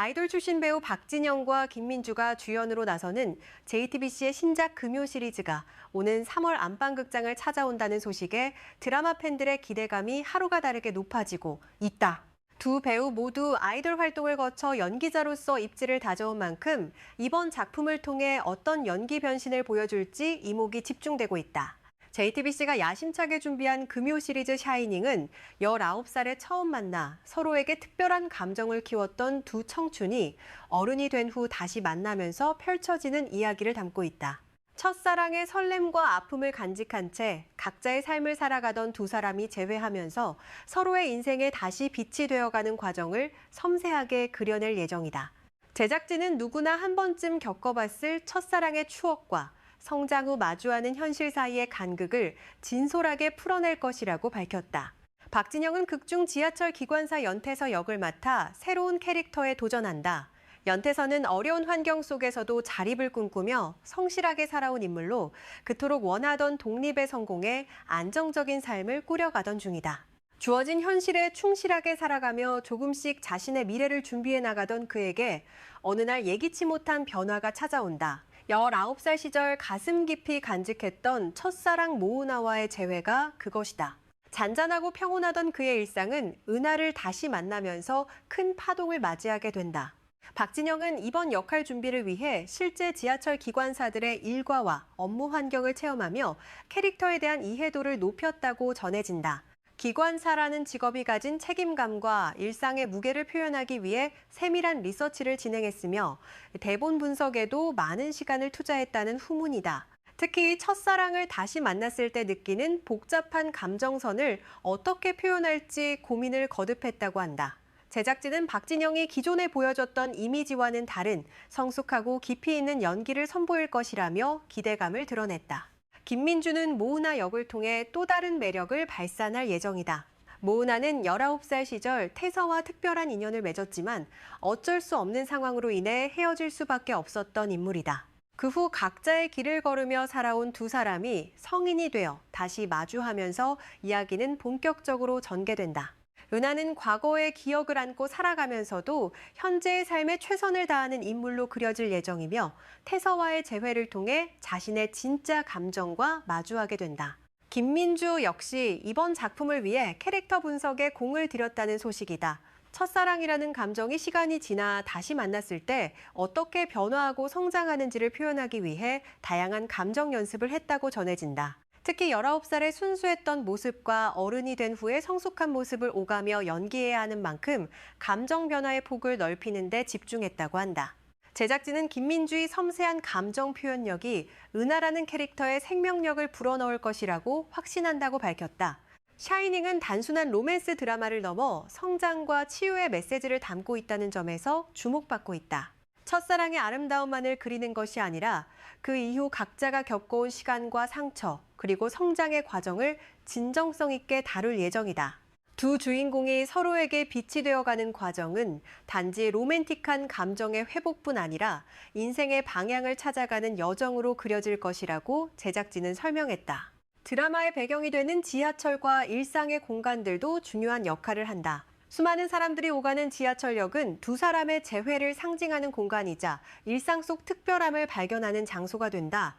아이돌 출신 배우 박진영과 김민주가 주연으로 나서는 JTBC의 신작 금요 시리즈가 오는 3월 안방극장을 찾아온다는 소식에 드라마 팬들의 기대감이 하루가 다르게 높아지고 있다. 두 배우 모두 아이돌 활동을 거쳐 연기자로서 입지를 다져온 만큼 이번 작품을 통해 어떤 연기 변신을 보여줄지 이목이 집중되고 있다. JTBC가 야심차게 준비한 금요 시리즈 샤이닝은 19살에 처음 만나 서로에게 특별한 감정을 키웠던 두 청춘이 어른이 된 후 다시 만나면서 펼쳐지는 이야기를 담고 있다. 첫사랑의 설렘과 아픔을 간직한 채 각자의 삶을 살아가던 두 사람이 재회하면서 서로의 인생에 다시 빛이 되어가는 과정을 섬세하게 그려낼 예정이다. 제작진은 누구나 한 번쯤 겪어봤을 첫사랑의 추억과 성장 후 마주하는 현실 사이의 간극을 진솔하게 풀어낼 것이라고 밝혔다. 박진영은 극중 지하철 기관사 연태서 역을 맡아 새로운 캐릭터에 도전한다. 연태서는 어려운 환경 속에서도 자립을 꿈꾸며 성실하게 살아온 인물로 그토록 원하던 독립에 성공해 안정적인 삶을 꾸려가던 중이다. 주어진 현실에 충실하게 살아가며 조금씩 자신의 미래를 준비해 나가던 그에게 어느 날 예기치 못한 변화가 찾아온다. 19살 시절 가슴 깊이 간직했던 첫사랑 모은아와의 재회가 그것이다. 잔잔하고 평온하던 그의 일상은 은하를 다시 만나면서 큰 파동을 맞이하게 된다. 박진영은 이번 역할 준비를 위해 실제 지하철 기관사들의 일과와 업무 환경을 체험하며 캐릭터에 대한 이해도를 높였다고 전해진다. 기관사라는 직업이 가진 책임감과 일상의 무게를 표현하기 위해 세밀한 리서치를 진행했으며 대본 분석에도 많은 시간을 투자했다는 후문이다. 특히 첫사랑을 다시 만났을 때 느끼는 복잡한 감정선을 어떻게 표현할지 고민을 거듭했다고 한다. 제작진은 박진영이 기존에 보여줬던 이미지와는 다른 성숙하고 깊이 있는 연기를 선보일 것이라며 기대감을 드러냈다. 김민주는 모은아 역을 통해 또 다른 매력을 발산할 예정이다. 모은아는 19살 시절 태서와 특별한 인연을 맺었지만 어쩔 수 없는 상황으로 인해 헤어질 수밖에 없었던 인물이다. 그 후 각자의 길을 걸으며 살아온 두 사람이 성인이 되어 다시 마주하면서 이야기는 본격적으로 전개된다. 은하는 과거의 기억을 안고 살아가면서도 현재의 삶에 최선을 다하는 인물로 그려질 예정이며 태서와의 재회를 통해 자신의 진짜 감정과 마주하게 된다. 김민주 역시 이번 작품을 위해 캐릭터 분석에 공을 들였다는 소식이다. 첫사랑이라는 감정이 시간이 지나 다시 만났을 때 어떻게 변화하고 성장하는지를 표현하기 위해 다양한 감정 연습을 했다고 전해진다. 특히 19살의 순수했던 모습과 어른이 된 후에 성숙한 모습을 오가며 연기해야 하는 만큼 감정 변화의 폭을 넓히는 데 집중했다고 한다. 제작진은 김민주의 섬세한 감정 표현력이 은하라는 캐릭터의 생명력을 불어넣을 것이라고 확신한다고 밝혔다. 샤이닝은 단순한 로맨스 드라마를 넘어 성장과 치유의 메시지를 담고 있다는 점에서 주목받고 있다. 첫사랑의 아름다움만을 그리는 것이 아니라 그 이후 각자가 겪어온 시간과 상처, 그리고 성장의 과정을 진정성 있게 다룰 예정이다. 두 주인공이 서로에게 빛이 되어가는 과정은 단지 로맨틱한 감정의 회복뿐 아니라 인생의 방향을 찾아가는 여정으로 그려질 것이라고 제작진은 설명했다. 드라마의 배경이 되는 지하철과 일상의 공간들도 중요한 역할을 한다. 수많은 사람들이 오가는 지하철역은 두 사람의 재회를 상징하는 공간이자 일상 속 특별함을 발견하는 장소가 된다.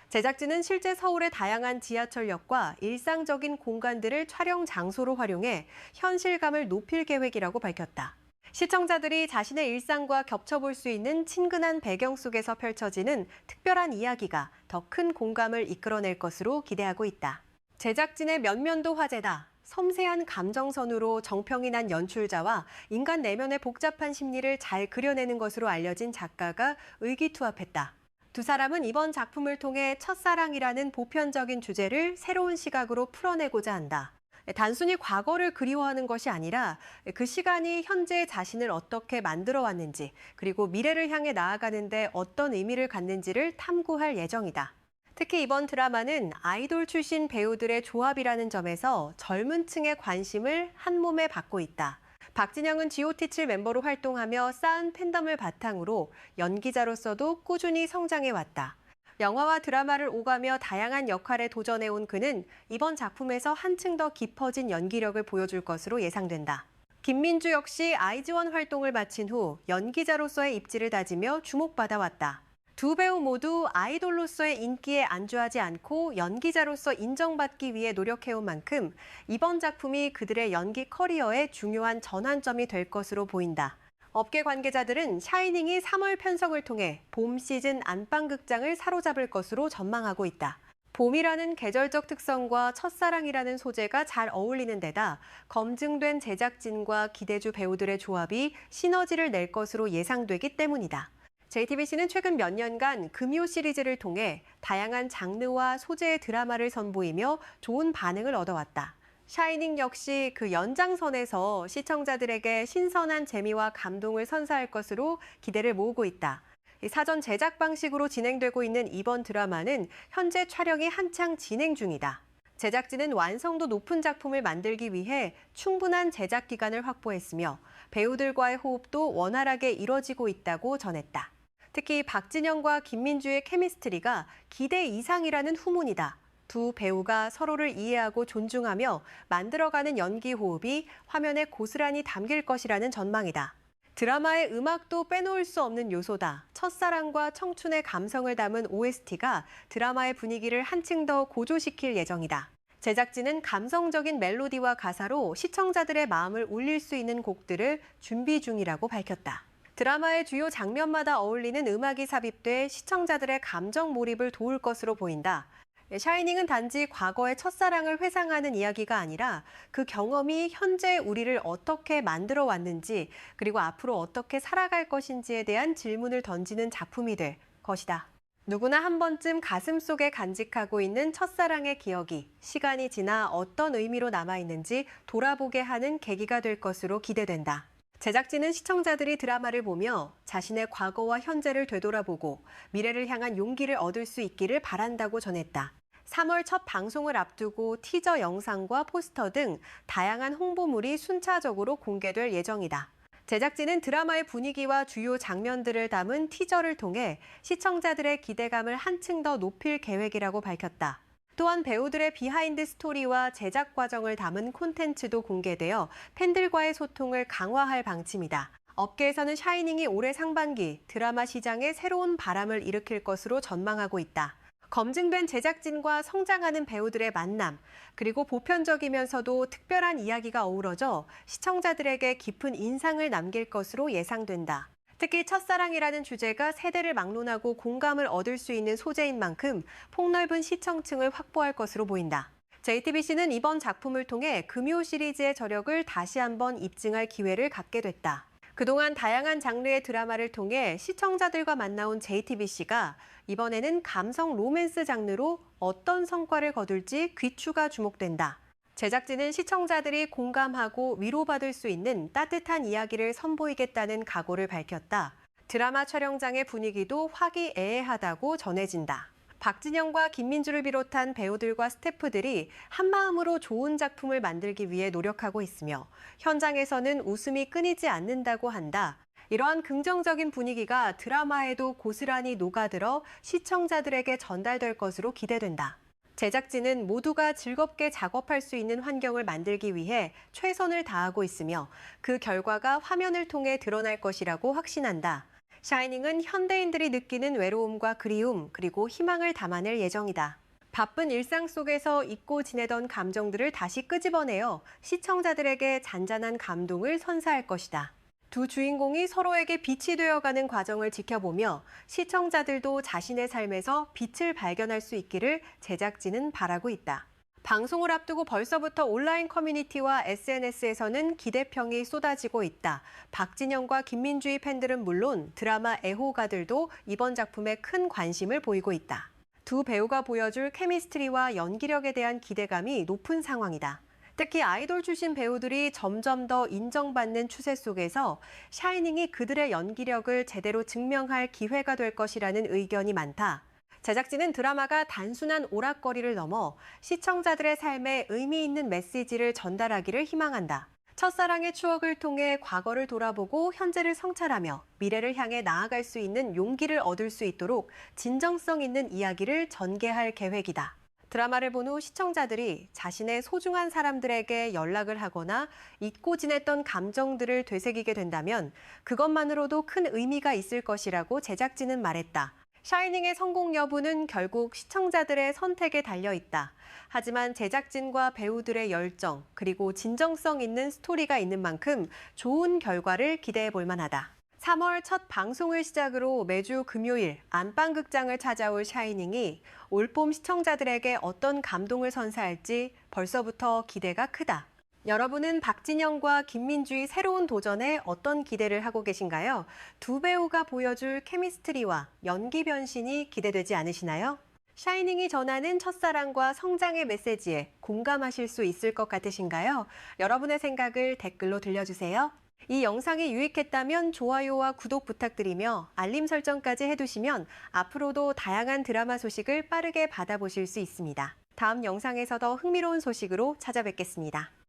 제작진은 실제 서울의 다양한 지하철역과 일상적인 공간들을 촬영 장소로 활용해 현실감을 높일 계획이라고 밝혔다. 시청자들이 자신의 일상과 겹쳐볼 수 있는 친근한 배경 속에서 펼쳐지는 특별한 이야기가 더 큰 공감을 이끌어낼 것으로 기대하고 있다. 제작진의 면면도 화제다. 섬세한 감정선으로 정평이 난 연출자와 인간 내면의 복잡한 심리를 잘 그려내는 것으로 알려진 작가가 의기투합했다. 두 사람은 이번 작품을 통해 첫사랑이라는 보편적인 주제를 새로운 시각으로 풀어내고자 한다. 단순히 과거를 그리워하는 것이 아니라 그 시간이 현재의 자신을 어떻게 만들어 왔는지, 그리고 미래를 향해 나아가는데 어떤 의미를 갖는지를 탐구할 예정이다. 특히 이번 드라마는 아이돌 출신 배우들의 조합이라는 점에서 젊은 층의 관심을 한몸에 받고 있다. 박진영은 GOT7 멤버로 활동하며 쌓은 팬덤을 바탕으로 연기자로서도 꾸준히 성장해왔다. 영화와 드라마를 오가며 다양한 역할에 도전해온 그는 이번 작품에서 한층 더 깊어진 연기력을 보여줄 것으로 예상된다. 김민주 역시 아이즈원 활동을 마친 후 연기자로서의 입지를 다지며 주목받아왔다. 두 배우 모두 아이돌로서의 인기에 안주하지 않고 연기자로서 인정받기 위해 노력해온 만큼 이번 작품이 그들의 연기 커리어의 중요한 전환점이 될 것으로 보인다. 업계 관계자들은 샤이닝이 3월 편성을 통해 봄 시즌 안방극장을 사로잡을 것으로 전망하고 있다. 봄이라는 계절적 특성과 첫사랑이라는 소재가 잘 어울리는 데다 검증된 제작진과 기대주 배우들의 조합이 시너지를 낼 것으로 예상되기 때문이다. JTBC는 최근 몇 년간 금요 시리즈를 통해 다양한 장르와 소재의 드라마를 선보이며 좋은 반응을 얻어왔다. 샤이닝 역시 그 연장선에서 시청자들에게 신선한 재미와 감동을 선사할 것으로 기대를 모으고 있다. 사전 제작 방식으로 진행되고 있는 이번 드라마는 현재 촬영이 한창 진행 중이다. 제작진은 완성도 높은 작품을 만들기 위해 충분한 제작 기간을 확보했으며 배우들과의 호흡도 원활하게 이뤄지고 있다고 전했다. 특히 박진영과 김민주의 케미스트리가 기대 이상이라는 후문이다. 두 배우가 서로를 이해하고 존중하며 만들어가는 연기 호흡이 화면에 고스란히 담길 것이라는 전망이다. 드라마의 음악도 빼놓을 수 없는 요소다. 첫사랑과 청춘의 감성을 담은 OST가 드라마의 분위기를 한층 더 고조시킬 예정이다. 제작진은 감성적인 멜로디와 가사로 시청자들의 마음을 울릴 수 있는 곡들을 준비 중이라고 밝혔다. 드라마의 주요 장면마다 어울리는 음악이 삽입돼 시청자들의 감정 몰입을 도울 것으로 보인다. 샤이닝은 단지 과거의 첫사랑을 회상하는 이야기가 아니라 그 경험이 현재 우리를 어떻게 만들어 왔는지 그리고 앞으로 어떻게 살아갈 것인지에 대한 질문을 던지는 작품이 될 것이다. 누구나 한 번쯤 가슴속에 간직하고 있는 첫사랑의 기억이 시간이 지나 어떤 의미로 남아있는지 돌아보게 하는 계기가 될 것으로 기대된다. 제작진은 시청자들이 드라마를 보며 자신의 과거와 현재를 되돌아보고 미래를 향한 용기를 얻을 수 있기를 바란다고 전했다. 3월 첫 방송을 앞두고 티저 영상과 포스터 등 다양한 홍보물이 순차적으로 공개될 예정이다. 제작진은 드라마의 분위기와 주요 장면들을 담은 티저를 통해 시청자들의 기대감을 한층 더 높일 계획이라고 밝혔다. 또한 배우들의 비하인드 스토리와 제작 과정을 담은 콘텐츠도 공개되어 팬들과의 소통을 강화할 방침이다. 업계에서는 샤이닝이 올해 상반기 드라마 시장에 새로운 바람을 일으킬 것으로 전망하고 있다. 검증된 제작진과 성장하는 배우들의 만남, 그리고 보편적이면서도 특별한 이야기가 어우러져 시청자들에게 깊은 인상을 남길 것으로 예상된다. 특히 첫사랑이라는 주제가 세대를 막론하고 공감을 얻을 수 있는 소재인 만큼 폭넓은 시청층을 확보할 것으로 보인다. JTBC는 이번 작품을 통해 금요 시리즈의 저력을 다시 한번 입증할 기회를 갖게 됐다. 그동안 다양한 장르의 드라마를 통해 시청자들과 만나온 JTBC가 이번에는 감성 로맨스 장르로 어떤 성과를 거둘지 귀추가 주목된다. 제작진은 시청자들이 공감하고 위로받을 수 있는 따뜻한 이야기를 선보이겠다는 각오를 밝혔다. 드라마 촬영장의 분위기도 화기애애하다고 전해진다. 박진영과 김민주를 비롯한 배우들과 스태프들이 한마음으로 좋은 작품을 만들기 위해 노력하고 있으며 현장에서는 웃음이 끊이지 않는다고 한다. 이러한 긍정적인 분위기가 드라마에도 고스란히 녹아들어 시청자들에게 전달될 것으로 기대된다. 제작진은 모두가 즐겁게 작업할 수 있는 환경을 만들기 위해 최선을 다하고 있으며 그 결과가 화면을 통해 드러날 것이라고 확신한다. 샤이닝은 현대인들이 느끼는 외로움과 그리움 그리고 희망을 담아낼 예정이다. 바쁜 일상 속에서 잊고 지내던 감정들을 다시 끄집어내어 시청자들에게 잔잔한 감동을 선사할 것이다. 두 주인공이 서로에게 빛이 되어가는 과정을 지켜보며 시청자들도 자신의 삶에서 빛을 발견할 수 있기를 제작진은 바라고 있다. 방송을 앞두고 벌써부터 온라인 커뮤니티와 SNS에서는 기대평이 쏟아지고 있다. 박진영과 김민주의 팬들은 물론 드라마 애호가들도 이번 작품에 큰 관심을 보이고 있다. 두 배우가 보여줄 케미스트리와 연기력에 대한 기대감이 높은 상황이다. 특히 아이돌 출신 배우들이 점점 더 인정받는 추세 속에서 샤이닝이 그들의 연기력을 제대로 증명할 기회가 될 것이라는 의견이 많다. 제작진은 드라마가 단순한 오락거리를 넘어 시청자들의 삶에 의미 있는 메시지를 전달하기를 희망한다. 첫사랑의 추억을 통해 과거를 돌아보고 현재를 성찰하며 미래를 향해 나아갈 수 있는 용기를 얻을 수 있도록 진정성 있는 이야기를 전개할 계획이다. 드라마를 본 후 시청자들이 자신의 소중한 사람들에게 연락을 하거나 잊고 지냈던 감정들을 되새기게 된다면 그것만으로도 큰 의미가 있을 것이라고 제작진은 말했다. 샤이닝의 성공 여부는 결국 시청자들의 선택에 달려 있다. 하지만 제작진과 배우들의 열정, 그리고 진정성 있는 스토리가 있는 만큼 좋은 결과를 기대해 볼 만하다. 3월 첫 방송을 시작으로 매주 금요일 안방극장을 찾아올 샤이닝이 올봄 시청자들에게 어떤 감동을 선사할지 벌써부터 기대가 크다. 여러분은 박진영과 김민주의 새로운 도전에 어떤 기대를 하고 계신가요? 두 배우가 보여줄 케미스트리와 연기 변신이 기대되지 않으시나요? 샤이닝이 전하는 첫사랑과 성장의 메시지에 공감하실 수 있을 것 같으신가요? 여러분의 생각을 댓글로 들려주세요. 이 영상이 유익했다면 좋아요와 구독 부탁드리며 알림 설정까지 해두시면 앞으로도 다양한 드라마 소식을 빠르게 받아보실 수 있습니다. 다음 영상에서 더 흥미로운 소식으로 찾아뵙겠습니다.